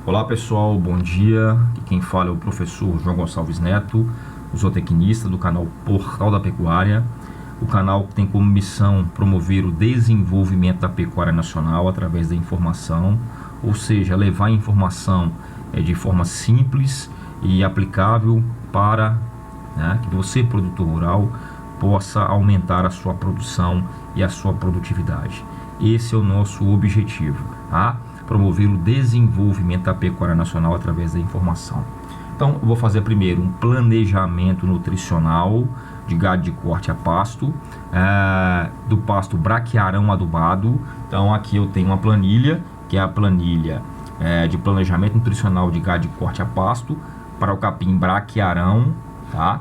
Olá pessoal, bom dia. Aqui quem fala é o professor João Gonçalves Neto, zootecnista do canal Portal da Pecuária. O canal tem como missão promover o desenvolvimento da pecuária nacional através da informação, ou seja, levar a informação de forma simples e aplicável para que você, produtor rural, possa aumentar a sua produção e a sua produtividade. Esse é o nosso objetivo, promover o desenvolvimento da pecuária nacional através da informação. Então, eu vou fazer primeiro um planejamento nutricional de gado de corte a pasto, do pasto braquiarão adubado. Então, aqui eu tenho uma planilha, que é a planilha de planejamento nutricional de gado de corte a pasto para o capim braquiarão, tá?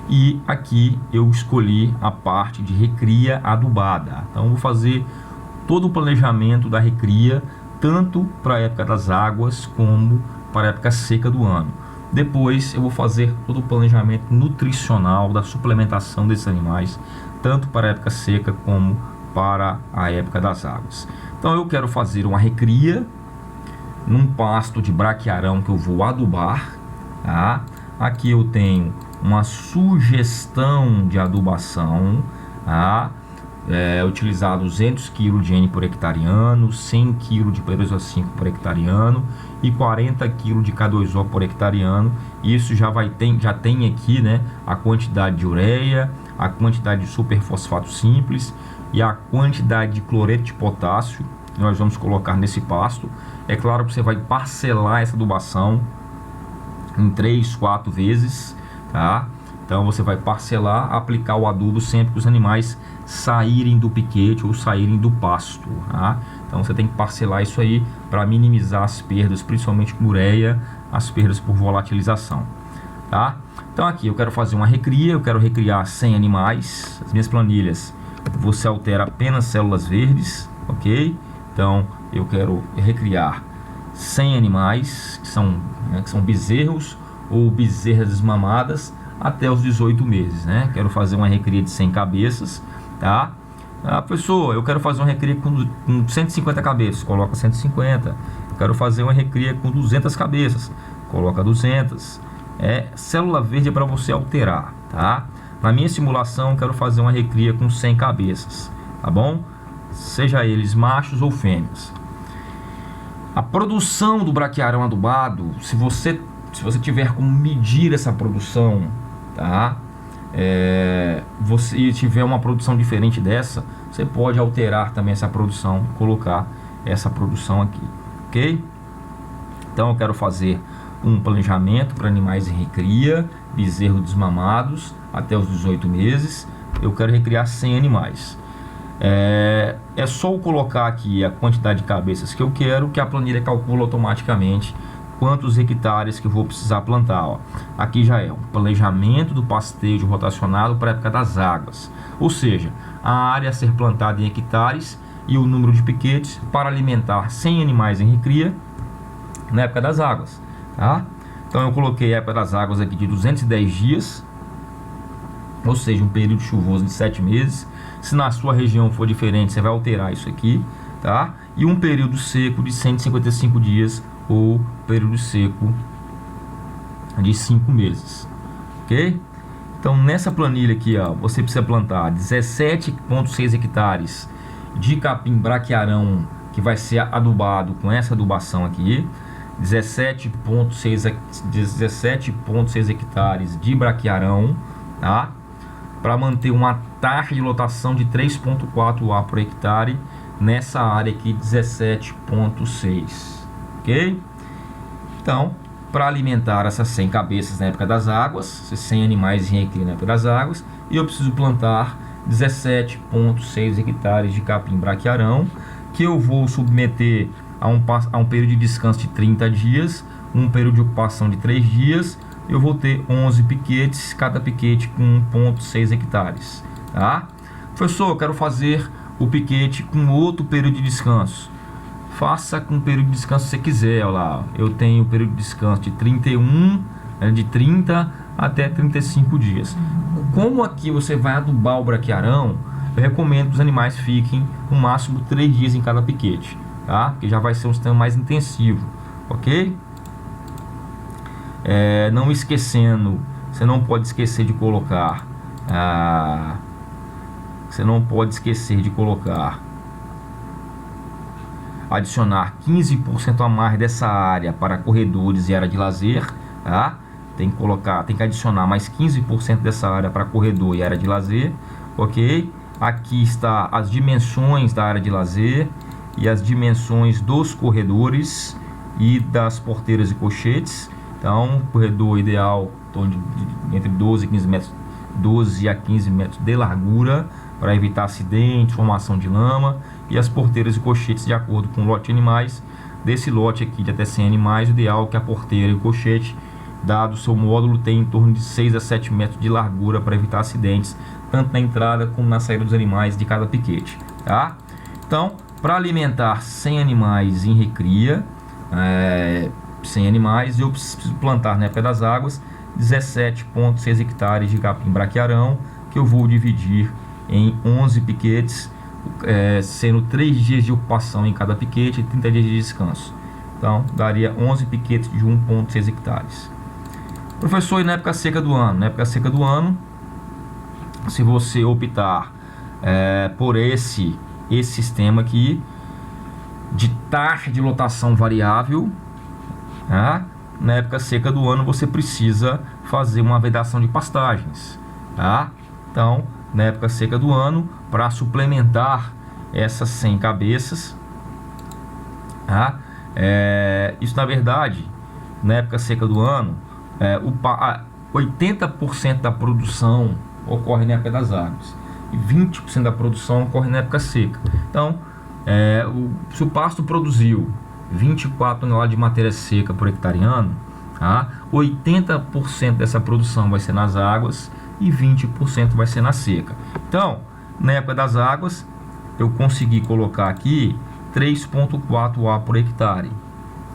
E aqui eu escolhi a parte de recria adubada. Então, eu vou fazer todo o planejamento da recria, tanto para a época das águas como para a época seca do ano. Depois eu vou fazer todo o planejamento nutricional da suplementação desses animais, tanto para a época seca como para a época das águas. Então eu quero fazer uma recria num pasto de braquiarão que eu vou adubar, tá? Aqui eu tenho uma sugestão de adubação, tá? Utilizar 200 kg de N por hectariano, 100 kg de P2O5 por hectariano e 40 kg de K2O por hectariano. Isso já tem aqui, né, a quantidade de ureia, a quantidade de superfosfato simples e a quantidade de cloreto de potássio que nós vamos colocar nesse pasto. É claro que você vai parcelar essa adubação em 3, 4 vezes, tá? Então você vai parcelar, aplicar o adubo sempre que os animais saírem do piquete ou saírem do pasto, tá? Então você tem que parcelar isso aí para minimizar as perdas, principalmente com ureia, as perdas por volatilização, tá? Então aqui eu quero fazer uma recria, eu quero recriar 100 animais. As minhas planilhas você altera apenas células verdes, ok? Então eu quero recriar 100 animais que são bezerros ou bezerras desmamadas até os 18 meses, né? Quero fazer uma recria de 100 cabeças, tá? Professor, eu quero fazer uma recria com 150 cabeças, coloca 150. Eu quero fazer uma recria com 200 cabeças, coloca 200. Célula verde é para você alterar, tá? Na minha simulação, eu quero fazer uma recria com 100 cabeças, tá bom? Seja eles machos ou fêmeas. A produção do braquiarão adubado, se você tiver como medir essa produção, tá? Você tiver uma produção diferente dessa, você pode alterar também essa produção, colocar essa produção aqui, ok? Então eu quero fazer um planejamento para animais em recria, bezerros desmamados até os 18 meses. Eu quero recriar 100 animais. É só eu colocar aqui a quantidade de cabeças que eu quero, que a planilha calcula automaticamente quantos hectares que eu vou precisar plantar, ó. Aqui já é um planejamento do pastejo rotacionado para a época das águas, ou seja, a área a ser plantada em hectares e o número de piquetes para alimentar 100 animais em recria na época das águas, tá? Então eu coloquei a época das águas aqui de 210 dias, ou seja, um período chuvoso de 7 meses. Se na sua região for diferente, você vai alterar isso aqui, tá? E um período seco de 155 dias ou período seco de 5 meses, ok? Então nessa planilha aqui, ó, você precisa plantar 17,6 hectares de capim braquiarão, que vai ser adubado com essa adubação aqui, 17,6 hectares de braquiarão, tá? Para manter uma taxa de lotação de 3,4 A por hectare nessa área aqui, 17,6, ok? Então, para alimentar essas 100 cabeças na época das águas, 100 animais em recria na época das águas, e eu preciso plantar 17,6 hectares de capim braquiarão, que eu vou submeter a um período de descanso de 30 dias, um período de ocupação de 3 dias. Eu vou ter 11 piquetes, cada piquete com 1,6 hectares, tá? Professor, eu quero fazer o piquete com outro período de descanso. Faça com o período de descanso que você quiser, olha lá. Eu tenho o período de descanso de 30 até 35 dias. Como aqui você vai adubar o braquiarão, eu recomendo que os animais fiquem no máximo 3 dias em cada piquete. tá? Porque já vai ser um sistema mais intensivo, ok? Não esquecendo, você não pode esquecer de colocar, adicionar 15% a mais dessa área para corredores e área de lazer, tá? Tem que adicionar mais 15% dessa área para corredor e área de lazer, ok? Aqui está as dimensões da área de lazer e as dimensões dos corredores e das porteiras e colchetes. Então, corredor ideal entre 12 a 15 metros de largura, para evitar acidente, formação de lama, e as porteiras e colchetes de acordo com o lote de animais. Desse lote aqui de até 100 animais, o ideal é que a porteira e o colchete, dado o seu módulo, tem em torno de 6 a 7 metros de largura para evitar acidentes, tanto na entrada como na saída dos animais de cada piquete, tá? Então, para alimentar 100 animais em recria, 100 animais, eu preciso plantar na época das águas 17,6 hectares de capim braquiarão, que eu vou dividir em 11 piquetes, sendo 3 dias de ocupação em cada piquete e 30 dias de descanso. Então, daria 11 piquetes de 1,6 hectares. Professor, e na época seca do ano? Na época seca do ano, se você optar por esse sistema aqui, de taxa de lotação variável, tá? Na época seca do ano você precisa fazer uma vedação de pastagens, tá? Então, na época seca do ano, para suplementar essas 100 cabeças, tá? Isso, na verdade, na época seca do ano, 80% da produção ocorre na época das águas e 20% da produção ocorre na época seca. Então, se o pasto produziu 24 toneladas de matéria seca por hectare ano, tá? 80% dessa produção vai ser nas águas e 20% vai ser na seca. Então, na época das águas, eu consegui colocar aqui 3,4 A por hectare,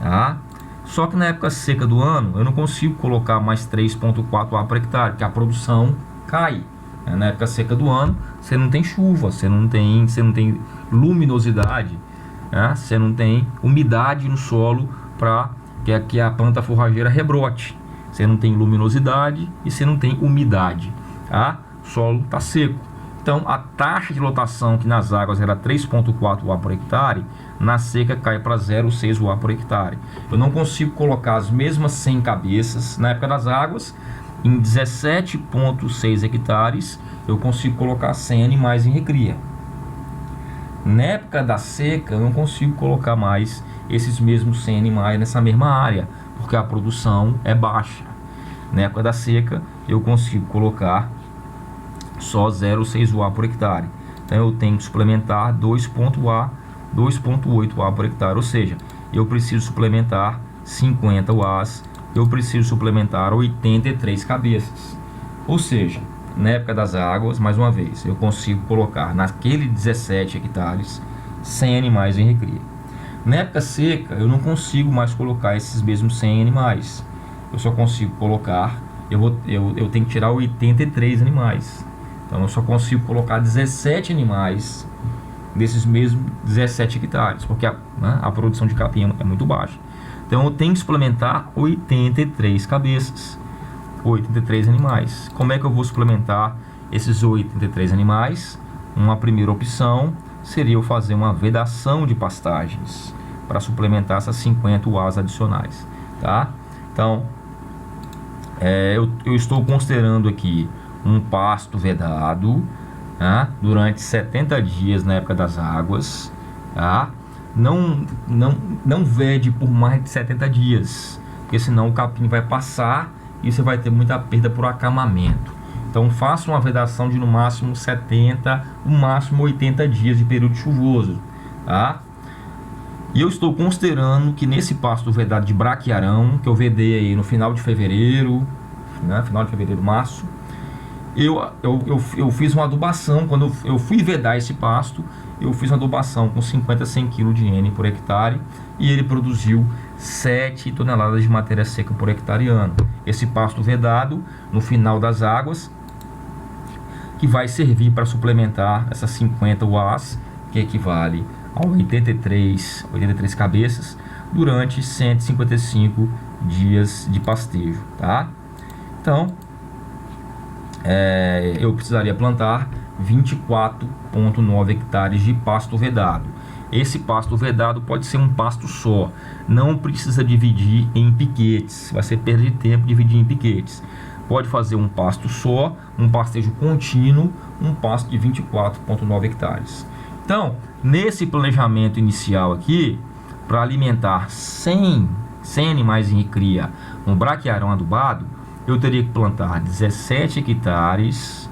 tá? Só que na época seca do ano, eu não consigo colocar mais 3,4 A por hectare, porque a produção cai. Na época seca do ano, você não tem chuva, você não tem luminosidade, né? Você não tem umidade no solo para que a planta forrageira rebrote. Você não tem luminosidade e você não tem umidade, tá? O solo está seco. Então, a taxa de lotação que nas águas era 3,4 A por hectare, na seca cai para 0,6 A por hectare. Eu não consigo colocar as mesmas 100 cabeças na época das águas. Em 17,6 hectares, eu consigo colocar 100 animais em recria. Na época da seca, eu não consigo colocar mais esses mesmos 100 animais nessa mesma área, porque a produção é baixa. Na época da seca, eu consigo colocar só 0,6 A por hectare. Então, eu tenho que suplementar 2,8 A por hectare, ou seja, eu preciso suplementar 50 As, eu preciso suplementar 83 cabeças. Ou seja, na época das águas, mais uma vez, eu consigo colocar naquele 17 hectares 100 animais em recria. Na época seca, eu não consigo mais colocar esses mesmos 100 animais. Eu só consigo colocar, eu tenho que tirar 83 animais. Então, eu só consigo colocar 17 animais desses mesmos 17 hectares, porque a produção de capim é muito baixa. Então, eu tenho que suplementar 83 cabeças, 83 animais. Como é que eu vou suplementar esses 83 animais? Uma primeira opção seria eu fazer uma vedação de pastagens para suplementar essas 50 UAs adicionais, tá? Então, eu estou considerando aqui um pasto vedado, tá? Durante 70 dias na época das águas, tá? Não vede por mais de 70 dias, porque senão o capim vai passar e você vai ter muita perda por acamamento. Então, faça uma vedação de no máximo 70, no máximo 80 dias de período chuvoso, tá? E eu estou considerando que nesse pasto vedado de braquiarão, que eu vedei aí no final de fevereiro, né, final de fevereiro, março, eu fiz uma adubação. Quando eu fui vedar esse pasto, eu fiz uma adubação com 50 a 100 kg de N por hectare e ele produziu 7 toneladas de matéria seca por hectare ano. Esse pasto vedado no final das águas, que vai servir para suplementar essas 50 UAs, que equivale a 83 cabeças durante 155 dias de pastejo, tá? Então, eu precisaria plantar 24,9 hectares de pasto vedado. Esse pasto vedado pode ser um pasto só, não precisa dividir em piquetes, vai ser perda de tempo dividir em piquetes. Pode fazer um pasto só, um pastejo contínuo, um pasto de 24,9 hectares. Então, nesse planejamento inicial aqui, para alimentar 100 animais em recria no braquiário adubado, eu teria que plantar 17 hectares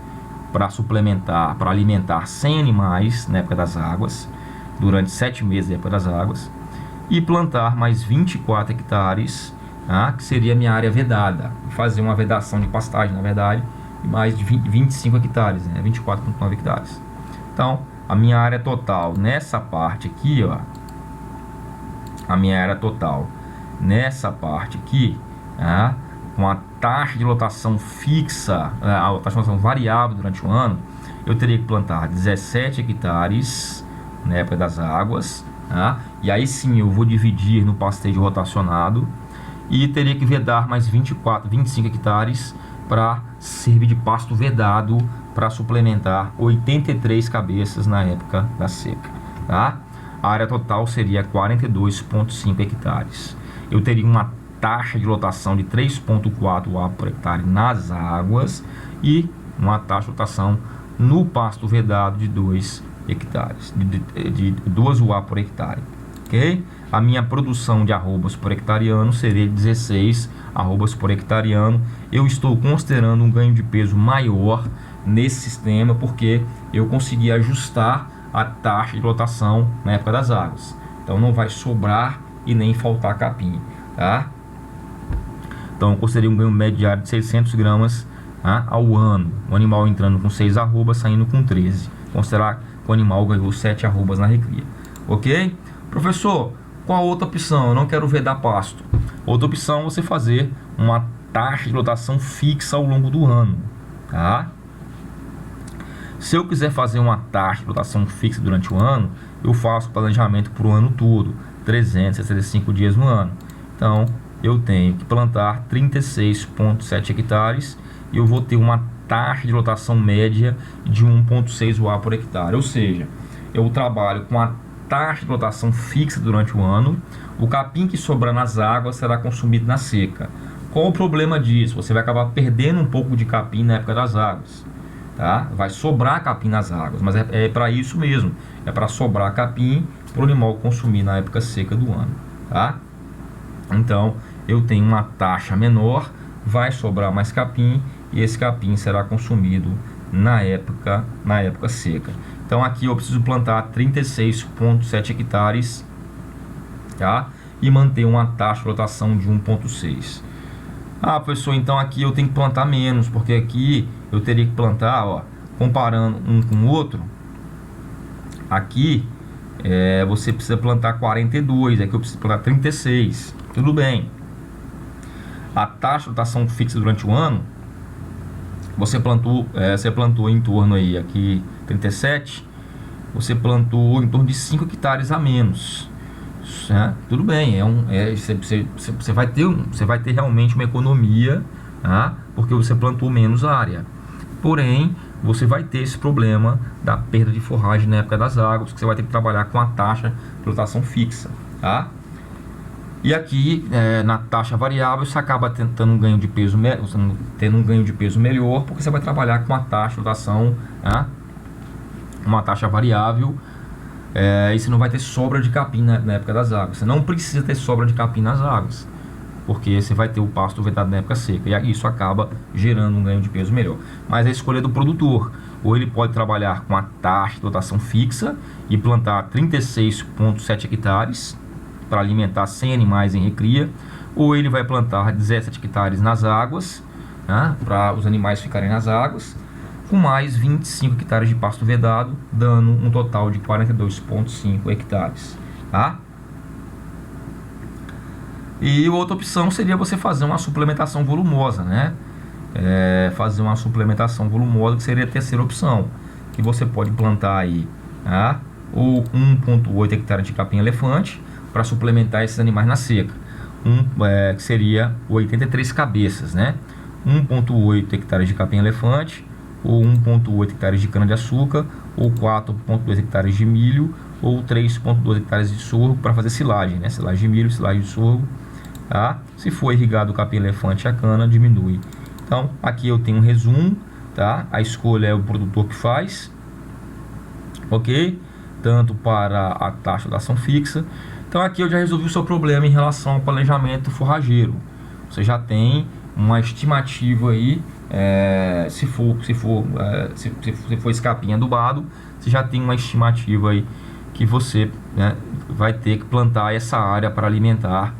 para suplementar, para alimentar 100 animais na época das águas, durante 7 meses da época das águas, e plantar mais 24 hectares, que seria a minha área vedada, fazer uma vedação de pastagem, na verdade, e mais de 25 hectares, né? 24,9 hectares. Então, a minha área total nessa parte aqui, ó, a minha área total nessa parte aqui, com a taxa de lotação fixa, a taxa de lotação variável durante o ano, eu teria que plantar 17 hectares na época das águas, e aí sim eu vou dividir no pastejo rotacionado, e teria que vedar mais 25 hectares para servir de pasto vedado para suplementar 83 cabeças na época da seca, tá? A área total seria 42,5 hectares. Eu teria uma taxa de lotação de 3,4 UA por hectare nas águas e uma taxa de lotação no pasto vedado de 2 hectares, de 2 UA por hectare, ok? A minha produção de arrobas por hectare ano seria 16 arrobas por hectare ano. Eu estou considerando um ganho de peso maior nesse sistema porque eu consegui ajustar a taxa de lotação na época das águas. Então não vai sobrar e nem faltar capim, tá? Então eu considerei um ganho médio diário de 600 gramas ao ano. O animal entrando com 6 arrobas, saindo com 13. Considerar que o animal ganhou 7 arrobas na recria, ok? Professor, qual a outra opção? Eu não quero vedar pasto. Outra opção é você fazer uma taxa de lotação fixa ao longo do ano, tá? Se eu quiser fazer uma taxa de lotação fixa durante o ano, eu faço planejamento para o ano todo, 365 dias no ano. Então, eu tenho que plantar 36,7 hectares e eu vou ter uma taxa de lotação média de 1,6 UA por hectare. Ou seja, eu trabalho com a taxa de lotação fixa durante o ano. O capim que sobrar nas águas será consumido na seca. Qual o problema disso? Você vai acabar perdendo um pouco de capim na época das águas, tá? Vai sobrar capim nas águas, mas é para isso mesmo. É para sobrar capim para o animal consumir na época seca do ano, tá? Então, eu tenho uma taxa menor, vai sobrar mais capim e esse capim será consumido na época seca. Então aqui eu preciso plantar 36,7 hectares, tá? E manter uma taxa de lotação de 1,6. Professor, então aqui eu tenho que plantar menos, porque aqui eu teria que plantar, ó, comparando um com o outro, aqui você precisa plantar 42, aqui eu preciso plantar 36, tudo bem. A taxa de lotação fixa durante o ano, você plantou em torno aí, aqui 37, você plantou em torno de 5 hectares a menos, né? Tudo bem, você vai ter realmente uma economia, porque você plantou menos área. Porém, você vai ter esse problema da perda de forragem na época das águas, que você vai ter que trabalhar com a taxa de lotação fixa, tá? E aqui, na taxa variável, você acaba tendo um ganho de peso, melhor, porque você vai trabalhar com a taxa de lotação, uma taxa variável, e você não vai ter sobra de capim na época das águas. Você não precisa ter sobra de capim nas águas, porque você vai ter o pasto vedado na época seca, e isso acaba gerando um ganho de peso melhor. Mas a escolha é do produtor. Ou ele pode trabalhar com a taxa de lotação fixa e plantar 36,7 hectares para alimentar 100 animais em recria, ou ele vai plantar 17 hectares nas águas, para os animais ficarem nas águas, com mais 25 hectares de pasto vedado, dando um total de 42,5 hectares, tá? E outra opção seria você fazer uma suplementação volumosa, né? Fazer uma suplementação volumosa, que seria a terceira opção, que você pode plantar aí, ou 1,8 hectares de capim-elefante para suplementar esses animais na seca. Que seria 83 cabeças, né? 1,8 hectares de capim-elefante, ou 1,8 hectares de cana-de-açúcar, ou 4,2 hectares de milho, ou 3,2 hectares de sorgo para fazer silagem, né? Silagem de milho, silagem de sorgo, tá? Se for irrigado o capim-elefante e a cana, diminui. Então, aqui eu tenho um resumo, tá? A escolha é o produtor que faz, ok? Tanto para a taxa da ação fixa. Então, aqui eu já resolvi o seu problema em relação ao planejamento forrageiro. Você já tem uma estimativa aí, se for esse capim adubado, você já tem uma estimativa aí que você, né, vai ter que plantar essa área para alimentar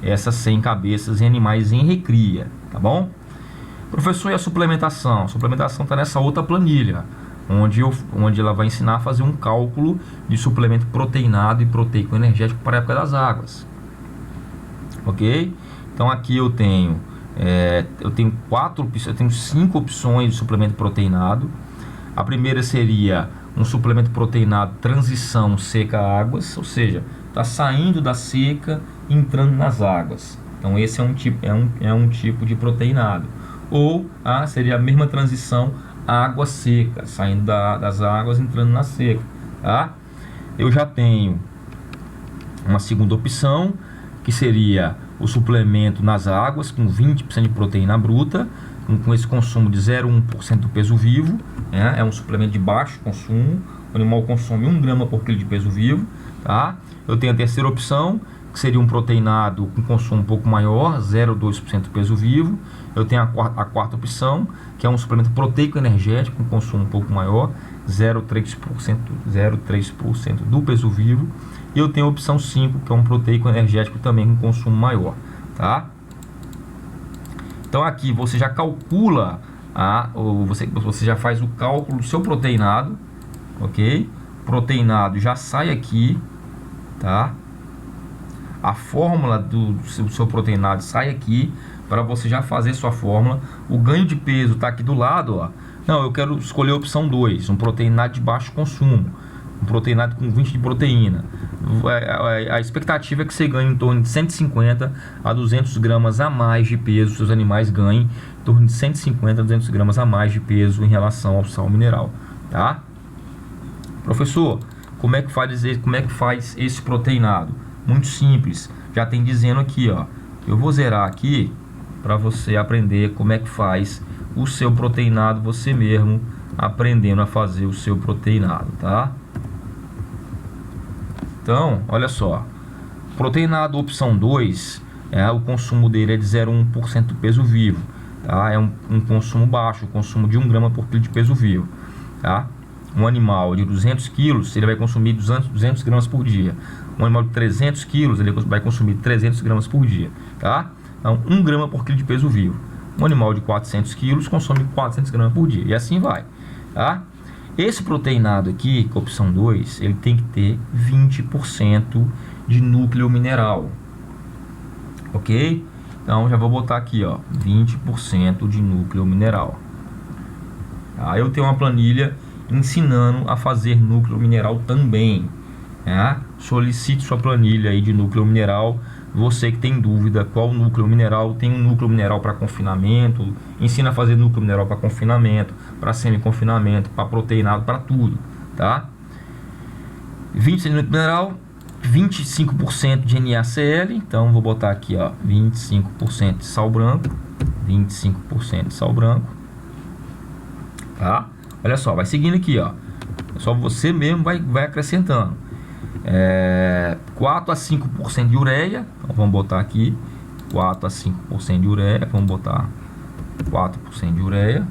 essas 100 cabeças e animais em recria, tá bom? Professor, e a suplementação? A suplementação está nessa outra planilha, onde ela vai ensinar a fazer um cálculo de suplemento proteinado e proteico energético para a época das águas, ok? Então aqui eu tenho 5 opções de suplemento proteinado. A primeira seria um suplemento proteinado transição seca-águas, ou seja, está saindo da seca e entrando nas águas. Então esse é um tipo de proteinado. Ou seria a mesma transição água seca, saindo das águas, entrando na seca, tá? Eu já tenho uma segunda opção, que seria o suplemento nas águas, com 20% de proteína bruta, com esse consumo de 0,1% do peso vivo, né? É um suplemento de baixo consumo, o animal consome 1 grama por quilo de peso vivo, tá? Eu tenho a terceira opção, que seria um proteinado com consumo um pouco maior, 0,2% do peso vivo. Eu tenho a quarta opção, que é um suplemento proteico energético com consumo um pouco maior, 0,3% do peso vivo. E eu tenho a opção 5, que é um proteico energético também com consumo maior, tá? Então aqui você já calcula, você já faz o cálculo do seu proteinado, ok? Proteinado já sai aqui, tá? A fórmula do seu proteinado sai aqui, para você já fazer sua fórmula. O ganho de peso está aqui do lado, ó. Não, eu quero escolher a opção 2, um proteinado de baixo consumo, um proteinado com 20 de proteína. A expectativa é que você ganhe em torno de 150 a 200 gramas a mais de peso. Seus animais ganhem em torno de 150 a 200 gramas a mais de peso em relação ao sal mineral, tá? Professor, como é que faz esse proteinado? Muito simples, já tem dizendo aqui, ó. Eu vou zerar aqui para você aprender como é que faz o seu proteinado, você mesmo aprendendo a fazer o seu proteinado, tá? Então, olha só, proteinado opção 2, o consumo dele é de 0,1% do peso vivo, tá? É um consumo baixo, o consumo de 1 grama por quilo de peso vivo, tá? Um animal de 200 quilos, ele vai consumir 200 gramas por dia. Um animal de 300 quilos, ele vai consumir 300 gramas por dia, tá? Então, 1 grama por quilo de peso vivo. Um animal de 400 quilos consome 400 gramas por dia, e assim vai, tá? Esse proteinado aqui, com a opção 2, ele tem que ter 20% de núcleo mineral, ok? Então, já vou botar aqui, ó, 20% de núcleo mineral. Aí eu tenho uma planilha ensinando a fazer núcleo mineral também, né? Solicite sua planilha aí de núcleo mineral. Você que tem dúvida qual núcleo mineral, tem um núcleo mineral para confinamento, ensina a fazer núcleo mineral para confinamento, para semi-confinamento, para proteinado, para tudo, tá? 20% de núcleo mineral, 25% de NaCl, então vou botar aqui, ó, 25% de sal branco, 25% de sal branco, tá? Olha só, vai seguindo aqui, ó. Só você mesmo vai acrescentando. 4 a 5% de ureia. Então vamos botar aqui 4 a 5% de ureia. Vamos botar 4% de ureia.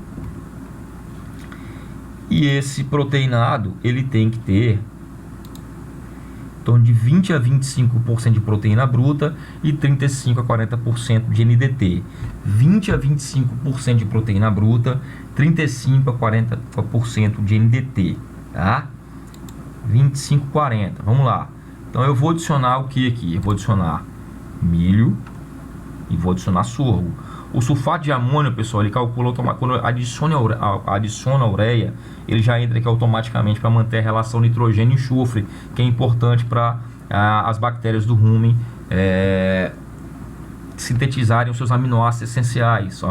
E esse proteinado, ele tem que ter em torno de 20 a 25% de proteína bruta e 35 a 40% de NDT. 20 a 25% de proteína bruta, 35 a 40% de NDT, tá? 25 a 40, vamos lá. Então eu vou adicionar o que aqui? Eu vou adicionar milho e vou adicionar sorgo. O sulfato de amônio, pessoal, ele calcula quando adiciona a ureia, ele já entra aqui automaticamente para manter a relação nitrogênio e enxofre, que é importante para as bactérias do rumen sintetizarem os seus aminoácidos essenciais,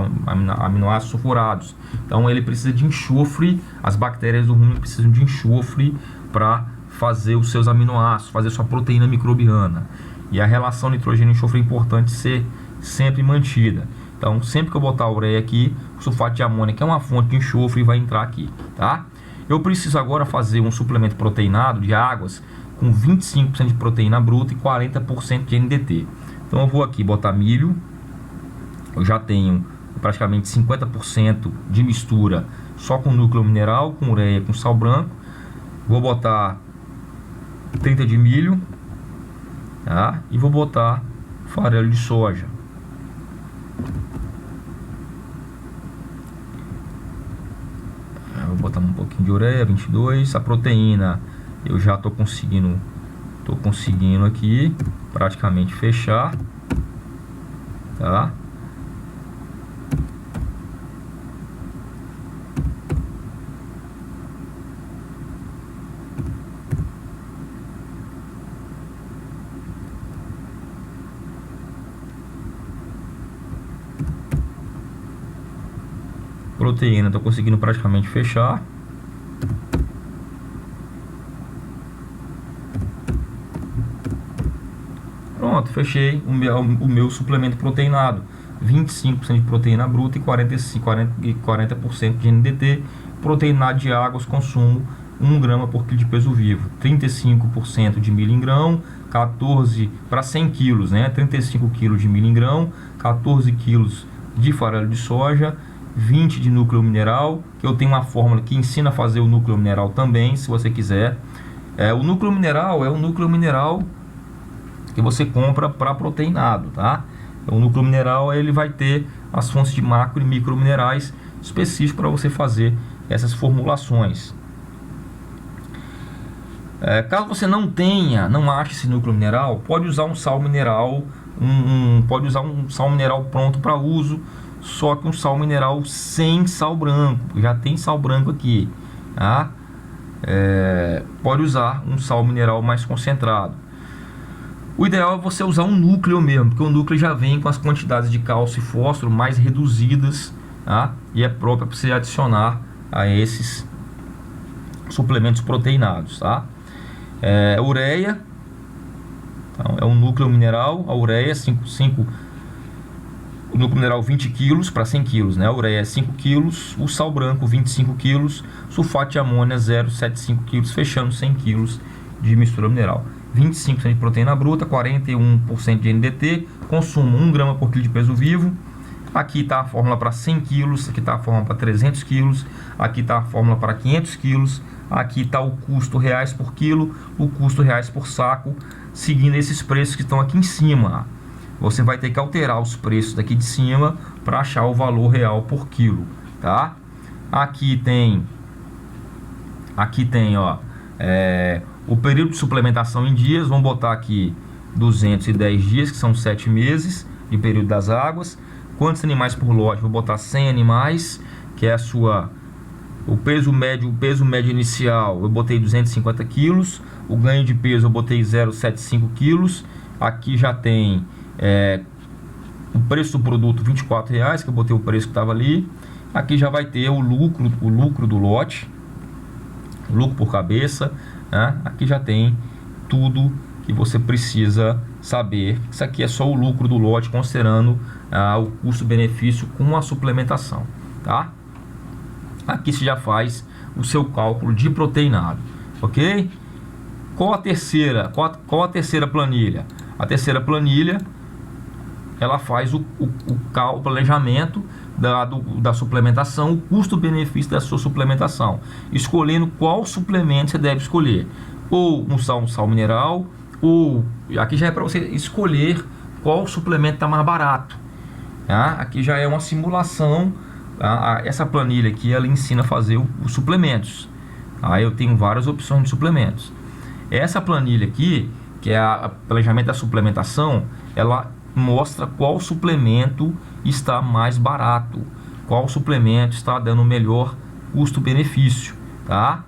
aminoácidos sulfurados. Então ele precisa de enxofre, as bactérias do rumen precisam de enxofre para fazer os seus aminoácidos, fazer sua proteína microbiana. E a relação nitrogênio e enxofre é importante ser sempre mantida. Então sempre que eu botar a ureia aqui, o sulfato de amônio, que é uma fonte de enxofre, vai entrar aqui, tá? Eu preciso agora fazer um suplemento proteinado de águas com 25% de proteína bruta e 40% de NDT. Então eu vou aqui botar milho, eu já tenho praticamente 50% de mistura só com núcleo mineral, com ureia, com sal branco. Vou botar 30 de milho, tá? E vou botar farelo de soja. Eu vou botar um pouquinho de ureia, 22. A proteína eu já estou conseguindo aqui praticamente fechar, tá? Proteína, estou conseguindo praticamente fechar. Pronto, fechei o meu suplemento proteinado. 25% de proteína bruta e 40% de NDT. Proteinado de águas, consumo 1 grama por quilo de peso vivo. 35% de milho em grão, 14 para 100 quilos, né? 35 quilos de milho em grão, 14 quilos de farelo de soja, 20 de núcleo mineral, que eu tenho uma fórmula que ensina a fazer o núcleo mineral também, se você quiser. O núcleo mineral é o núcleo mineral que você compra para proteinado, tá? O núcleo mineral ele vai ter as fontes de macro e micro minerais específicos para você fazer essas formulações. Caso você não ache esse núcleo mineral, pode usar um sal mineral, pode usar um sal mineral pronto para uso, só que um sal mineral sem sal branco. Já tem sal branco aqui, tá? Pode usar um sal mineral mais concentrado. O ideal é você usar um núcleo mesmo, porque o núcleo já vem com as quantidades de cálcio e fósforo mais reduzidas, tá? E é próprio para você adicionar a esses suplementos proteinados, tá? Ureia, então, é um núcleo mineral. A ureia o núcleo mineral 20 kg para 100 kg, né? A ureia é 5 kg, o sal branco 25 kg, sulfato de amônia 0,75 kg, fechando 100 kg de mistura mineral. 25% de proteína bruta, 41% de NDT, consumo 1 grama por quilo de peso vivo. Aqui está a fórmula para 100 kg, aqui está a fórmula para 300 kg, aqui está a fórmula para 500 kg, aqui está o custo reais por quilo, o custo reais por saco, seguindo esses preços que estão aqui em cima. Você vai ter que alterar os preços daqui de cima para achar o valor real por quilo, tá? Aqui tem ó, o período de suplementação em dias. Vamos botar aqui 210 dias, que são 7 meses de período das águas. Quantos animais por lote? Vou botar 100 animais, que é o peso médio inicial. Eu botei 250 quilos. O ganho de peso eu botei 0,75 quilos. Aqui já tem o preço do produto R$24, que eu botei o preço que estava ali. Aqui já vai ter o lucro do lote, lucro por cabeça, né? Aqui já tem tudo que você precisa saber. Isso aqui é só o lucro do lote, considerando o custo-benefício com a suplementação, tá? Aqui você já faz o seu cálculo de proteinado, ok? Qual a terceira planilha? A terceira planilha, ela faz o planejamento da suplementação, o custo-benefício da sua suplementação, escolhendo qual suplemento você deve escolher, ou um sal mineral, ou aqui já é para você escolher qual suplemento está mais barato, tá? Aqui já é uma simulação, tá? Essa planilha aqui ela ensina a fazer os suplementos. Aí eu tenho várias opções de suplementos. Essa planilha aqui, que é o planejamento da suplementação, ela mostra qual suplemento está mais barato, qual suplemento está dando o melhor custo-benefício, tá?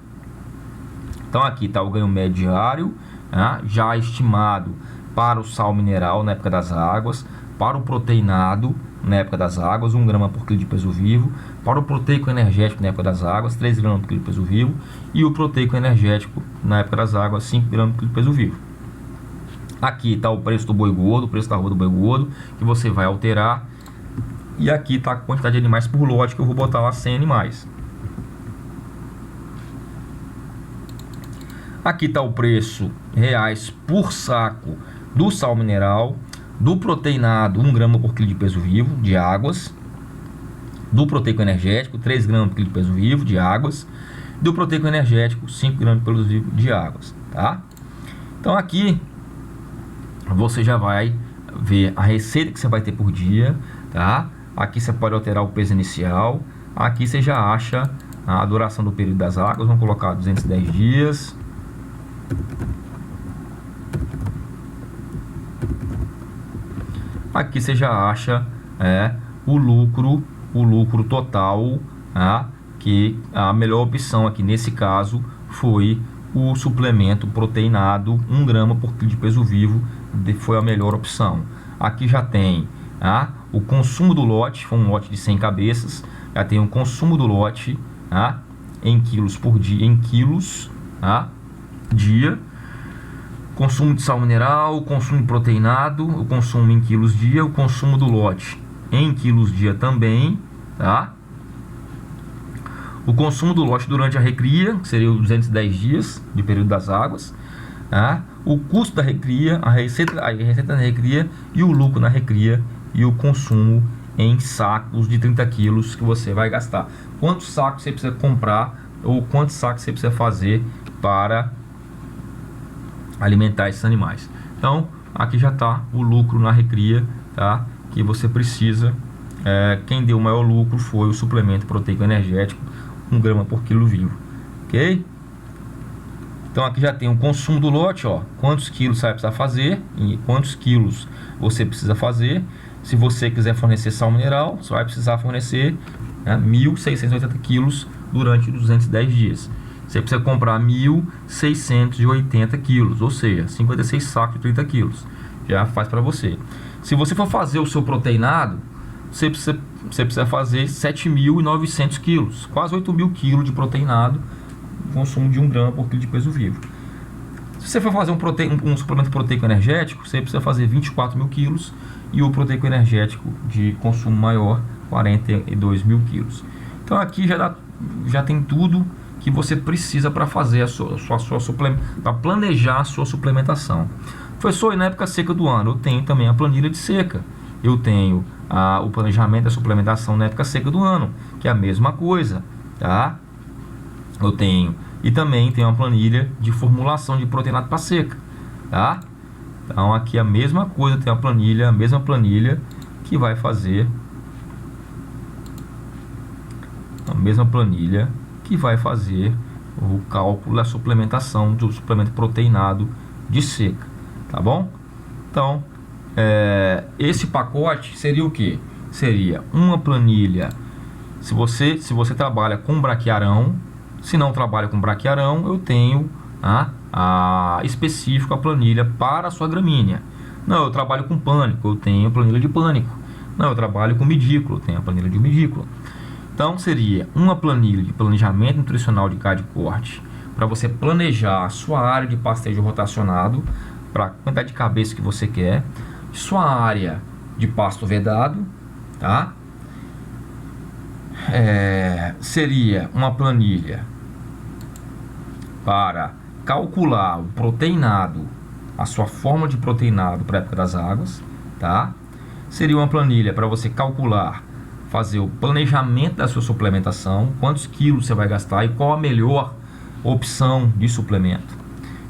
Então aqui está o ganho médio diário, tá? Já estimado para o sal mineral na época das águas, para o proteinado na época das águas, 1 grama por quilo de peso vivo, para o proteico energético na época das águas, 3 gramas por quilo de peso vivo, e o proteico energético na época das águas, 5 gramas por quilo de peso vivo. Aqui está o preço do boi gordo, o preço da arroba do boi gordo, que você vai alterar, e aqui está a quantidade de animais por lote, que eu vou botar lá 100 animais. Aqui está o preço reais por saco do sal mineral, do proteinado 1 grama por quilo de peso vivo de águas, do proteico energético 3 gramas por quilo de peso vivo de águas, do proteico energético 5 gramas por quilo de peso vivo de águas, tá? Então aqui você já vai ver a receita que você vai ter por dia, tá? Aqui você pode alterar o peso inicial, aqui você já acha a duração do período das águas, vamos colocar 210 dias. Aqui você já acha o lucro total, tá? Que a melhor opção aqui nesse caso foi o suplemento proteinado 1 grama por quilo de peso vivo, foi a melhor opção. Aqui já tem o consumo do lote, foi um lote de 100 cabeças, já tem o consumo do lote em quilos por dia, dia, consumo de sal mineral, o consumo de proteinado, o consumo em quilos dia, o consumo do lote em quilos dia também, tá? O consumo do lote durante a recria, que seria os 210 dias de período das águas, tá? O custo da recria, a receita da recria e o lucro na recria e o consumo em sacos de 30 quilos que você vai gastar. Quantos sacos você precisa comprar ou quantos sacos você precisa fazer para alimentar esses animais. Então aqui já está o lucro na recria, tá? Que você precisa. Quem deu o maior lucro foi o suplemento proteico energético 1 grama por quilo vivo, ok? Então aqui já tem o consumo do lote, ó, quantos quilos você vai precisar fazer e quantos quilos você precisa fazer. Se você quiser fornecer sal mineral, você vai precisar fornecer 1.680 quilos durante 210 dias. Você precisa comprar 1.680 quilos, ou seja, 56 sacos de 30 quilos. Já faz para você. Se você for fazer o seu proteinado, você precisa fazer 7.900 quilos, quase 8.000 quilos de proteinado, consumo de 1 grama por quilo de peso vivo. Se você for fazer um suplemento proteico energético, você precisa fazer 24.000 quilos e o proteico energético de consumo maior, 42.000 quilos. Então aqui já tem tudo que você precisa para fazer para planejar a sua suplementação. Professor, e na época seca do ano, eu tenho também a planilha de seca. Eu tenho o planejamento da suplementação na época seca do ano, que é a mesma coisa, tá? Eu tenho, e também tenho uma planilha de formulação de proteinado para seca, tá? Então aqui a mesma coisa, tem a mesma planilha que vai fazer o cálculo da suplementação do suplemento proteinado de seca, tá bom? Então esse pacote seria o que? Seria uma planilha. Se você trabalha com braquiarão, se não trabalha com braquiarão, eu tenho específico a planilha para a sua gramínea. Não, eu trabalho com pânico, eu tenho a planilha de pânico. Não, eu trabalho com midículo, eu tenho a planilha de midículo. Então seria uma planilha de planejamento nutricional de gado de corte para você planejar a sua área de pastejo rotacionado para a quantidade de cabeça que você quer, sua área de pasto vedado, tá? Seria uma planilha para calcular o proteinado, a sua forma de proteinado para a época das águas, tá? Seria uma planilha para você calcular, fazer o planejamento da sua suplementação, quantos quilos você vai gastar e qual a melhor opção de suplemento.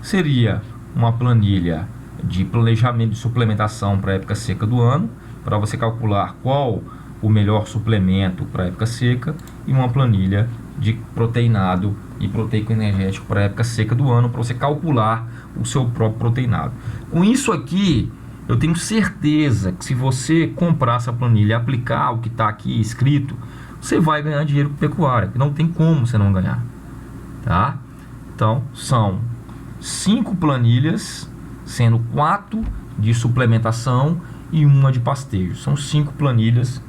Seria uma planilha de planejamento de suplementação para a época seca do ano, para você calcular qual o melhor suplemento para a época seca, e uma planilha de proteinado e proteico energético para a época seca do ano, para você calcular o seu próprio proteinado. Com isso aqui, eu tenho certeza que se você comprar essa planilha e aplicar o que está aqui escrito, você vai ganhar dinheiro com pecuária, que não tem como você não ganhar, tá? Então, são 5 planilhas, sendo 4 de suplementação e 1 de pastejo. São 5 planilhas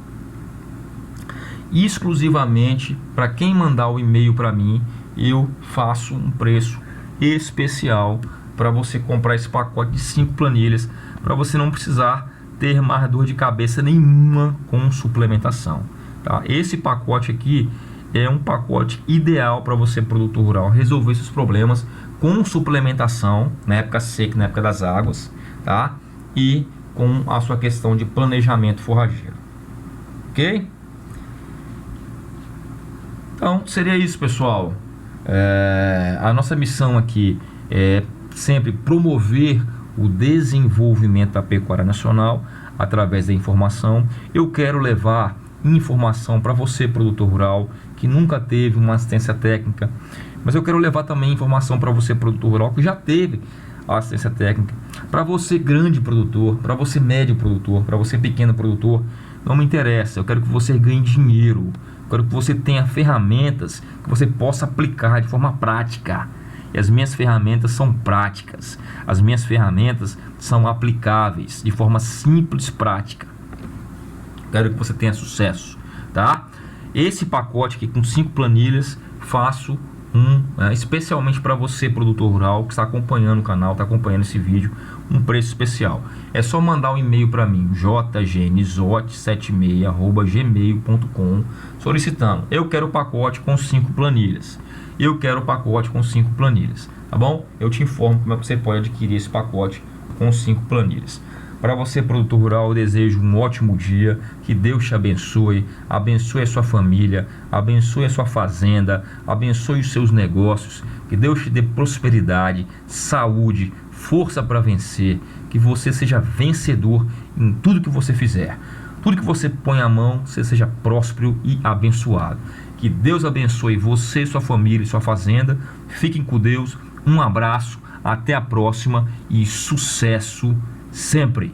exclusivamente para quem mandar o e-mail para mim. Eu faço um preço especial para você comprar esse pacote de 5 planilhas, para você não precisar ter mais dor de cabeça nenhuma com suplementação, tá? Esse pacote aqui é um pacote ideal para você, produtor rural, resolver seus problemas com suplementação na época seca, na época das águas, tá? E com a sua questão de planejamento forrageiro, ok? Então seria isso, pessoal. A nossa missão aqui é sempre promover o desenvolvimento da pecuária nacional através da informação. Eu quero levar informação para você, produtor rural, que nunca teve uma assistência técnica, mas eu quero levar também informação para você, produtor rural, que já teve a assistência técnica. Para você, grande produtor, para você, médio produtor, para você, pequeno produtor, não me interessa. Eu quero que você ganhe dinheiro, eu quero que você tenha ferramentas que você possa aplicar de forma prática. E as minhas ferramentas são práticas, as minhas ferramentas são aplicáveis de forma simples, prática. Quero que você tenha sucesso, tá? Esse pacote aqui com 5 planilhas, faço especialmente para você, produtor rural, que está acompanhando o canal, está acompanhando esse vídeo, um preço especial. É só mandar um e-mail para mim, jgnizot76@gmail.com, solicitando: eu quero o pacote com 5 planilhas. Eu quero o pacote com 5 planilhas, tá bom? Eu te informo como é que você pode adquirir esse pacote com 5 planilhas. Para você, produtor rural, eu desejo um ótimo dia, que Deus te abençoe, abençoe a sua família, abençoe a sua fazenda, abençoe os seus negócios, que Deus te dê prosperidade, saúde, força para vencer, que você seja vencedor em tudo que você fizer. Tudo que você põe a mão, você seja próspero e abençoado. Que Deus abençoe você, sua família e sua fazenda. Fiquem com Deus, um abraço, até a próxima e sucesso sempre!